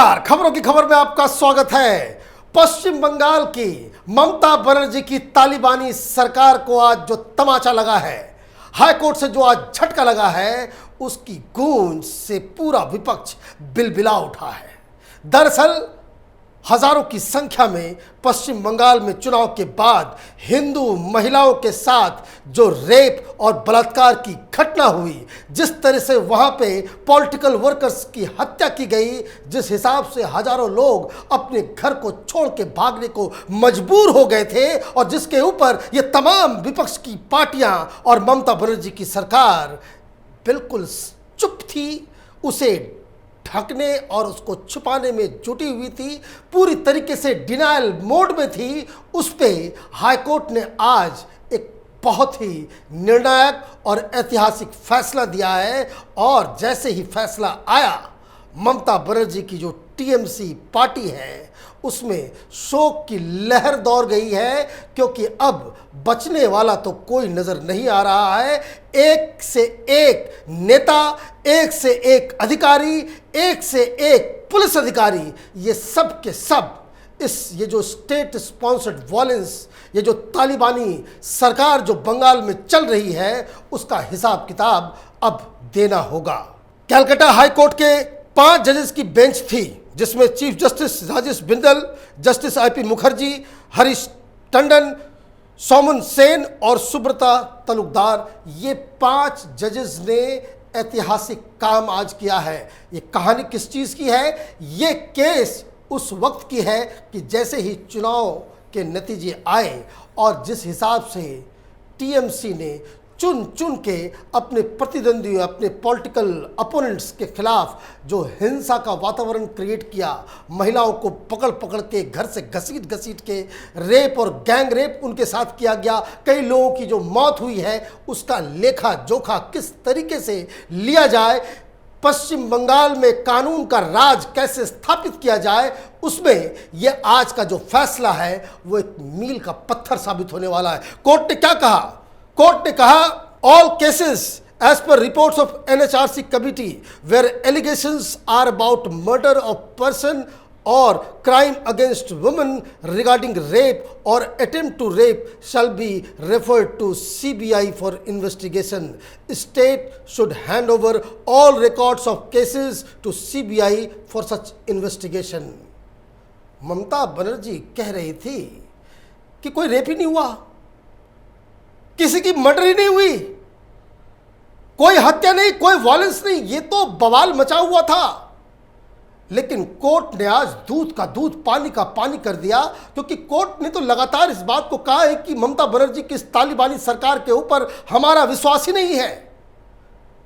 नमस्कार, खबरों की खबर में आपका स्वागत है। पश्चिम बंगाल की ममता बनर्जी की तालिबानी सरकार को आज जो तमाचा लगा है, हाईकोर्ट से जो आज झटका लगा है, उसकी गूंज से पूरा विपक्ष बिलबिला उठा है। दरअसल हजारों की संख्या में पश्चिम बंगाल में चुनाव के बाद हिंदू महिलाओं के साथ जो रेप और बलात्कार की घटना हुई, जिस तरह से वहां पे पॉलिटिकल वर्कर्स की हत्या की गई, जिस हिसाब से हजारों लोग अपने घर को छोड़ के भागने को मजबूर हो गए थे और जिसके ऊपर ये तमाम विपक्ष की पार्टियां और ममता बनर्जी की सरकार बिल्कुल चुप थी, उसे ढकने और उसको छुपाने में जुटी हुई थी, पूरी तरीके से डिनायल मोड में थी। उस पे हाईकोर्ट ने आज एक बहुत ही निर्णायक और ऐतिहासिक फैसला दिया है और जैसे ही फैसला आया, ममता बनर्जी की जो टीएमसी पार्टी है उसमें शोक की लहर दौड़ गई है, क्योंकि अब बचने वाला तो कोई नजर नहीं आ रहा है। एक से एक नेता, एक से एक अधिकारी, एक से एक पुलिस अधिकारी, ये सब के सब ये जो स्टेट स्पॉन्सर्ड वॉयलेंस, ये जो तालिबानी सरकार जो बंगाल में चल रही है, उसका हिसाब किताब अब देना होगा। कलकत्ता हाईकोर्ट के 5 जजेस की बेंच थी, जिसमें chief justice Rajesh Bindal, justice IP Mukherjee, Harish Tandon, Soman Sen और सुब्रता तलुकदार, ये 5 जजेस ने ऐतिहासिक काम आज किया है। ये कहानी किस चीज़ की है? ये केस उस वक्त की है कि जैसे ही चुनाव के नतीजे आए और जिस हिसाब से टीएमसी ने चुन चुन के अपने प्रतिद्वंदी, अपने पॉलिटिकल अपोनेंट्स के खिलाफ जो हिंसा का वातावरण क्रिएट किया, महिलाओं को पकड़ पकड़ के घर से घसीट घसीट के रेप और गैंग रेप उनके साथ किया गया, कई लोगों की जो मौत हुई है उसका लेखा जोखा किस तरीके से लिया जाए, पश्चिम बंगाल में कानून का राज कैसे स्थापित किया जाए, उसमें यह आज का जो फैसला है वो एक मील का पत्थर साबित होने वाला है। कोर्ट ने क्या कहा? कोर्ट ने कहा, all cases as per reports of NHRC committee where allegations are about murder of person और crime against women regarding rape और attempt to rape shall be referred to CBI for investigation. State should hand over all records of cases to CBI for such investigation. Mamata Banerjee कह रही थी कि कोई rape ही नहीं हुआ, किसी की मर्डर ही नहीं हुई, कोई हत्या नहीं, कोई वायलेंस नहीं, ये तो बवाल मचा हुआ था। लेकिन कोर्ट ने आज दूध का दूध पानी का पानी कर दिया, क्योंकि कोर्ट ने तो लगातार इस बात को कहा है कि ममता बनर्जी की इस तालिबानी सरकार के ऊपर हमारा विश्वास ही नहीं है।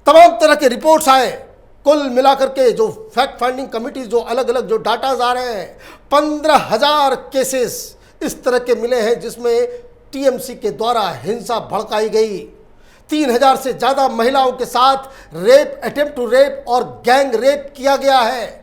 तमाम तरह के रिपोर्ट्स आए, कुल मिलाकर के जो फैक्ट फाइंडिंग कमिटी जो अलग अलग जो डाटाज आ रहे हैं, 15,000 केसेस इस तरह के मिले हैं जिसमें टीएमसी के द्वारा हिंसा भड़काई गई। 3,000 से ज़्यादा महिलाओं के साथ रेप, अटेम्प्ट टू रेप और गैंग रेप किया गया है।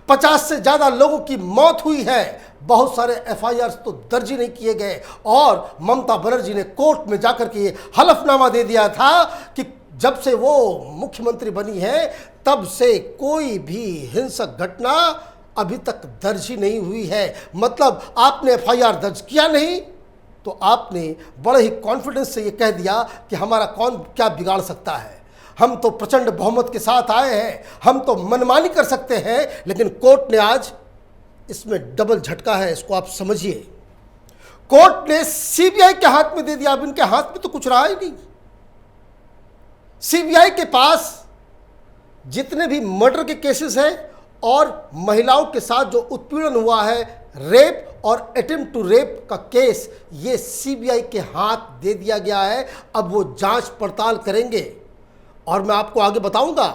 50 से ज़्यादा लोगों की मौत हुई है। बहुत सारे एफआईआर तो दर्ज ही नहीं किए गए और ममता बनर्जी ने कोर्ट में जाकर के ये हलफनामा दे दिया था कि जब से वो मुख्यमंत्री बनी है तब से कोई भी हिंसक घटना अभी तक दर्ज ही नहीं हुई है। मतलब आपने एफआईआर दर्ज किया नहीं तो आपने बड़े ही कॉन्फिडेंस से ये कह दिया कि हमारा कौन क्या बिगाड़ सकता है, हम तो प्रचंड बहुमत के साथ आए हैं, हम तो मनमानी कर सकते हैं। लेकिन कोर्ट ने आज इसमें डबल झटका है, इसको आप समझिए। कोर्ट ने सीबीआई के हाथ में दे दिया। अब इनके हाथ में तो कुछ रहा ही नहीं। सीबीआई के पास जितने भी मर्डर के केसेस हैं और महिलाओं के साथ जो उत्पीड़न हुआ है, रेप और अटेम्प्ट टू रेप का केस, ये सीबीआई के हाथ दे दिया गया है। अब वो जांच पड़ताल करेंगे और मैं आपको आगे बताऊंगा।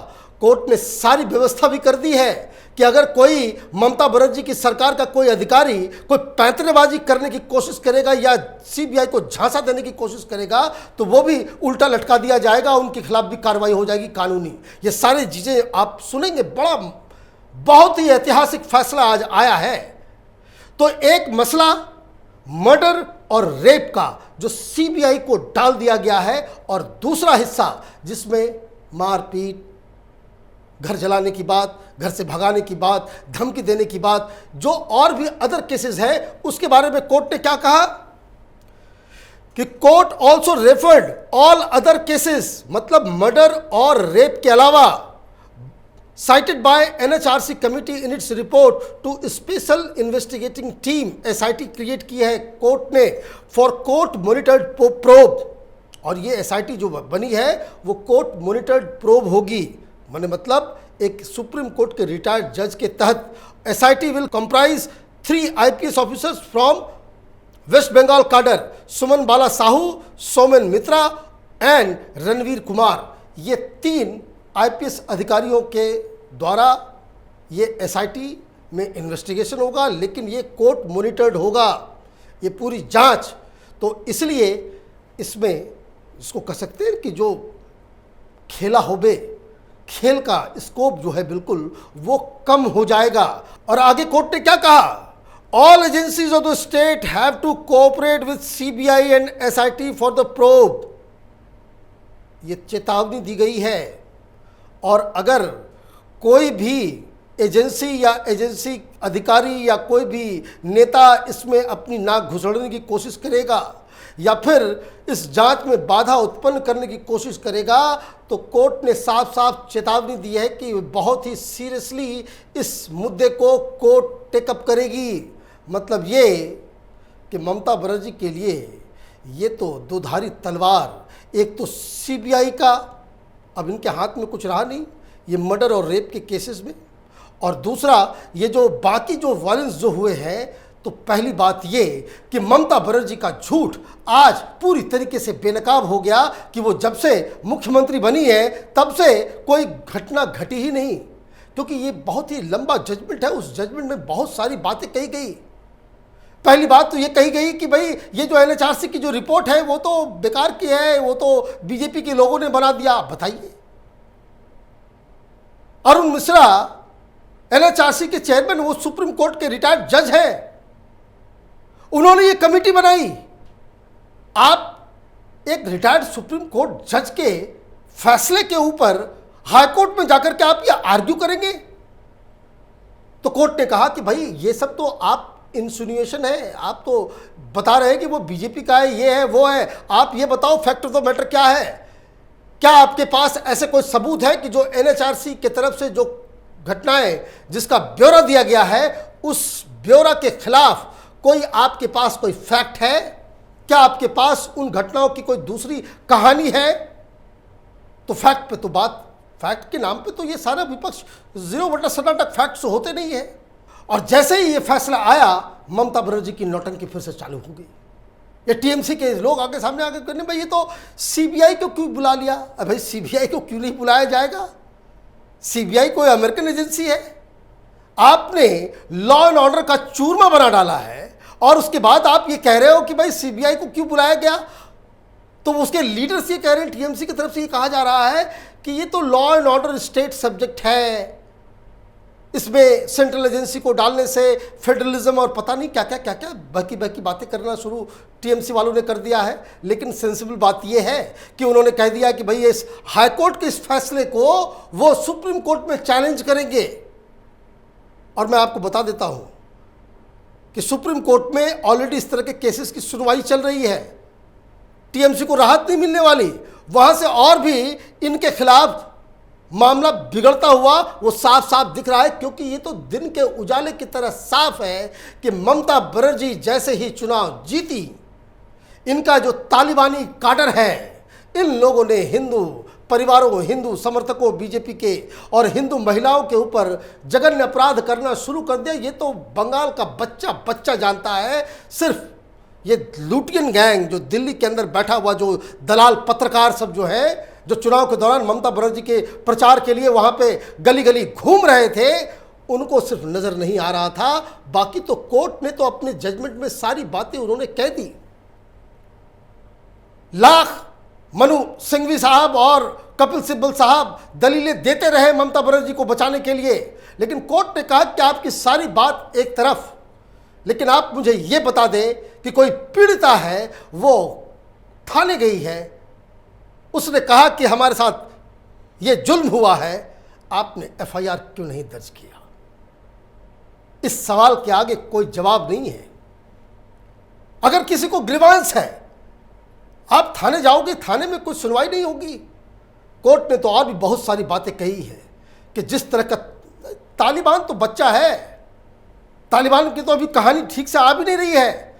कोर्ट ने सारी व्यवस्था भी कर दी है कि अगर कोई ममता बनर्जी की सरकार का कोई अधिकारी कोई पैंतरेबाजी करने की कोशिश करेगा या सीबीआई को झांसा देने की कोशिश करेगा तो वो भी उल्टा लटका दिया जाएगा, उनके खिलाफ भी कार्रवाई हो जाएगी कानूनी। ये सारी चीज़ें आप सुनेंगे। बहुत ही ऐतिहासिक फैसला आज आया है। तो एक मसला मर्डर और रेप का जो सीबीआई को डाल दिया गया है और दूसरा हिस्सा जिसमें मारपीट, घर जलाने की बात, घर से भगाने की बात, धमकी देने की बात, जो और भी अदर केसेस है, उसके बारे में कोर्ट ने क्या कहा कि court also referred all other cases, मतलब मर्डर और रेप के अलावा, cited by NHRC committee in its report to special investigating team, SIT create की है कोर्ट ने फॉर कोर्ट मॉनिटर्ड प्रोब। और ये SIT जो बनी है वो कोर्ट मॉनिटर्ड प्रोब होगी, माने मतलब एक सुप्रीम कोर्ट के रिटायर्ड जज के तहत। SIT will comprise 3 IPS officers from West Bengal cadre, Suman Bala Sahu, Somen Mitra and Ranvir Kumar. ये 3 IPS अधिकारियों के द्वारा ये SIT में इन्वेस्टिगेशन होगा, लेकिन ये कोर्ट मॉनिटर्ड होगा, ये पूरी जांच। तो इसलिए इसमें इसको कह सकते हैं कि जो खेला होबे, खेल का स्कोप जो है बिल्कुल वो कम हो जाएगा। और आगे कोर्ट ने क्या कहा, all agencies of the state have to cooperate with CBI and SIT for the probe. ये चेतावनी दी गई है, और अगर कोई भी एजेंसी या एजेंसी अधिकारी या कोई भी नेता इसमें अपनी नाक घुसड़ने की कोशिश करेगा या फिर इस जांच में बाधा उत्पन्न करने की कोशिश करेगा, तो कोर्ट ने साफ साफ चेतावनी दी है कि बहुत ही सीरियसली इस मुद्दे को कोर्ट टेकअप करेगी। मतलब ये कि ममता बनर्जी के लिए ये तो दोधारी तलवार, एक तो CBI का अब इनके हाथ में कुछ रहा नहीं ये मर्डर और रेप के केसेस में, और दूसरा ये जो बाकी जो वायलेंस जो हुए हैं, तो पहली बात ये कि ममता बनर्जी का झूठ आज पूरी तरीके से बेनकाब हो गया कि वो जब से मुख्यमंत्री बनी है तब से कोई घटना घटी ही नहीं, क्योंकि ये बहुत ही लंबा जजमेंट है। उस जजमेंट में बहुत सारी बातें कही गई। पहली बात तो ये कही गई कि भाई ये जो NHRC की जो रिपोर्ट है वो तो बेकार की है, वो तो बीजेपी के लोगों ने बना दिया। बताइए, अरुण मिश्रा NHRC के चेयरमैन, वो सुप्रीम कोर्ट के रिटायर्ड जज हैं, उन्होंने ये कमेटी बनाई। आप एक रिटायर्ड सुप्रीम कोर्ट जज के फैसले के ऊपर हाई कोर्ट में जाकर के आप ये आर्ग्यू करेंगे? तो कोर्ट ने कहा कि भाई ये सब तो आप इंसिनुएशन है, आप तो बता रहे हैं कि वो बीजेपी का है, ये है वो है, आप ये बताओ फैक्ट ऑफ द मैटर क्या है। क्या आपके पास ऐसे कोई सबूत है कि जो NHRC की तरफ से जो घटनाएं जिसका ब्यौरा दिया गया है उस ब्यौरा के खिलाफ कोई आपके पास कोई फैक्ट है? क्या आपके पास उन घटनाओं की कोई दूसरी कहानी है? तो फैक्ट पे तो बात, फैक्ट के नाम पे तो ये सारा विपक्ष 0/सन्नाटक फैक्ट्स होते नहीं है। और जैसे ही ये फैसला आया, ममता बनर्जी की नौटंकी फिर से चालू हो गई। ये TMC के लोग आगे सामने आगे करने, भाई ये तो CBI को क्यों बुला लिया? अब भाई CBI को क्यों नहीं बुलाया जाएगा? CBI कोई अमेरिकन एजेंसी है, आपने लॉ एंड ऑर्डर का चूरमा बना डाला है और उसके बाद आप ये कह रहे हो कि भाई CBI को क्यों बुलाया गया? तो उसके लीडर्स ये कह रहे हैं, TMC की तरफ से ये कहा जा रहा है कि ये तो law and order state subject है, इसमें सेंट्रल एजेंसी को डालने से फेडरलिज्म और पता नहीं क्या क्या बाकी बातें करना शुरू TMC वालों ने कर दिया है। लेकिन सेंसिबल बात यह है कि उन्होंने कह दिया कि भाई इस हाई कोर्ट के इस फैसले को वो सुप्रीम कोर्ट में चैलेंज करेंगे। और मैं आपको बता देता हूं कि सुप्रीम कोर्ट में ऑलरेडी इस तरह के केसेस की सुनवाई चल रही है। TMC को राहत नहीं मिलने वाली, वहां से और भी इनके खिलाफ मामला बिगड़ता हुआ वो साफ साफ दिख रहा है, क्योंकि ये तो दिन के उजाले की तरह साफ है कि ममता बनर्जी जैसे ही चुनाव जीती, इनका जो तालिबानी काडर है, इन लोगों ने हिंदू परिवारों, हिंदू समर्थकों बीजेपी के और हिंदू महिलाओं के ऊपर जघन्य अपराध करना शुरू कर दिया। ये तो बंगाल का बच्चा बच्चा जानता है। सिर्फ ये लुटियन गैंग जो दिल्ली के अंदर बैठा हुआ जो दलाल पत्रकार सब जो है, जो चुनाव के दौरान ममता बनर्जी के प्रचार के लिए वहां पे गली गली घूम रहे थे, उनको सिर्फ नजर नहीं आ रहा था। बाकी तो कोर्ट ने तो अपने जजमेंट में सारी बातें उन्होंने कह दी। लाख मनु सिंघवी साहब और कपिल सिब्बल साहब दलीलें देते रहे ममता बनर्जी को बचाने के लिए, लेकिन कोर्ट ने कहा कि आपकी सारी बात एक तरफ, लेकिन आप मुझे ये बता दें कि कोई पीड़िता है, वो थाने गई है, उसने कहा कि हमारे साथ ये जुल्म हुआ है, आपने एफआईआर क्यों नहीं दर्ज किया? इस सवाल के आगे कोई जवाब नहीं है। अगर किसी को ग्रीवांस है, आप थाने जाओगे, थाने में कुछ सुनवाई नहीं होगी। कोर्ट ने तो और भी बहुत सारी बातें कही है कि जिस तरह का तालिबान तो बच्चा है, तालिबान की तो अभी कहानी ठीक से आ भी नहीं रही है।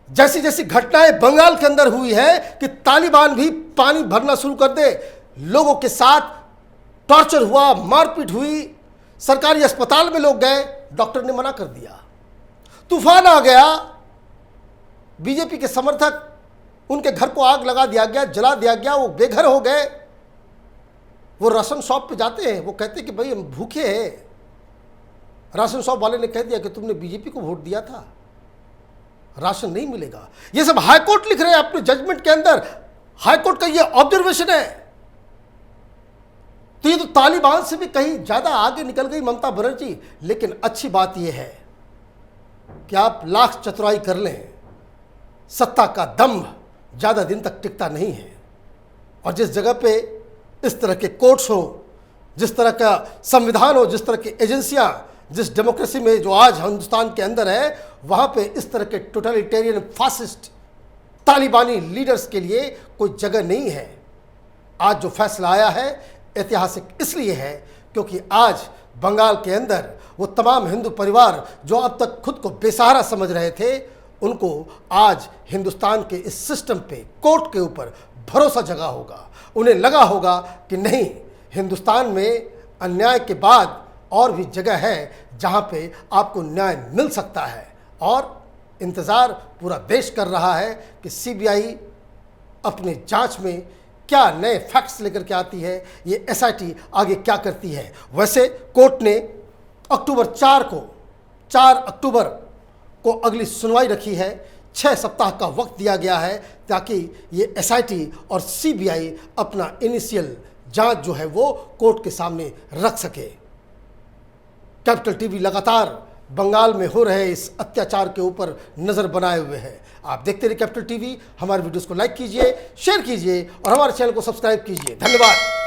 जैसी जैसी घटनाएं बंगाल के अंदर हुई है कि तालिबान भी पानी भरना शुरू कर दे, लोगों के साथ टॉर्चर हुआ, मारपीट हुई, सरकारी अस्पताल में लोग गए, डॉक्टर ने मना कर दिया, तूफान आ गया, बीजेपी के समर्थक, उनके घर को आग लगा दिया गया, जला दिया गया, वो बेघर हो गए। वो राशन शॉप पे जाते हैं, वो कहते हैं कि भाई हम भूखे हैं। राशन शॉप वाले ने कह दिया कि तुमने बीजेपी को वोट दिया था, राशन नहीं मिलेगा। ये सब हाईकोर्ट लिख रहे हैं अपने जजमेंट के अंदर, हाईकोर्ट का ये ऑब्जर्वेशन है। तो ये तो तालिबान से भी कहीं ज्यादा आगे निकल गई ममता बनर्जी। लेकिन अच्छी बात यह है कि आप लाख चतुराई कर लें, सत्ता का दम्भ ज्यादा दिन तक टिकता नहीं है। और जिस जगह पे इस तरह के कोर्ट्स हो, जिस तरह का संविधान हो, जिस तरह की एजेंसियां, जिस डेमोक्रेसी में जो आज हिंदुस्तान के अंदर है, वहां पे इस तरह के टोटलिटेरियन फासिस्ट तालिबानी लीडर्स के लिए कोई जगह नहीं है। आज जो फैसला आया है ऐतिहासिक इसलिए है क्योंकि आज बंगाल के अंदर वो तमाम हिंदू परिवार जो अब तक खुद को बेसहारा समझ रहे थे, उनको आज हिंदुस्तान के इस सिस्टम पे, कोर्ट के ऊपर भरोसा जगा होगा। उन्हें लगा होगा कि नहीं, हिंदुस्तान में अन्याय के बाद और भी जगह है जहां पे आपको न्याय मिल सकता है। और इंतज़ार पूरा देश कर रहा है कि सीबीआई अपने जांच में क्या नए फैक्ट्स लेकर के आती है, ये एसआईटी आगे क्या करती है। वैसे कोर्ट ने अक्टूबर 4 को अगली सुनवाई रखी है। 6 सप्ताह का वक्त दिया गया है ताकि ये एसआईटी और सीबीआई अपना इनिशियल जांच जो है वो कोर्ट के सामने रख सके। कैपिटल टीवी लगातार बंगाल में हो रहे इस अत्याचार के ऊपर नज़र बनाए हुए है। आप देखते रहिए कैपिटल टीवी। हमारे वीडियोस को लाइक कीजिए, शेयर कीजिए और हमारे चैनल को सब्सक्राइब कीजिए। धन्यवाद।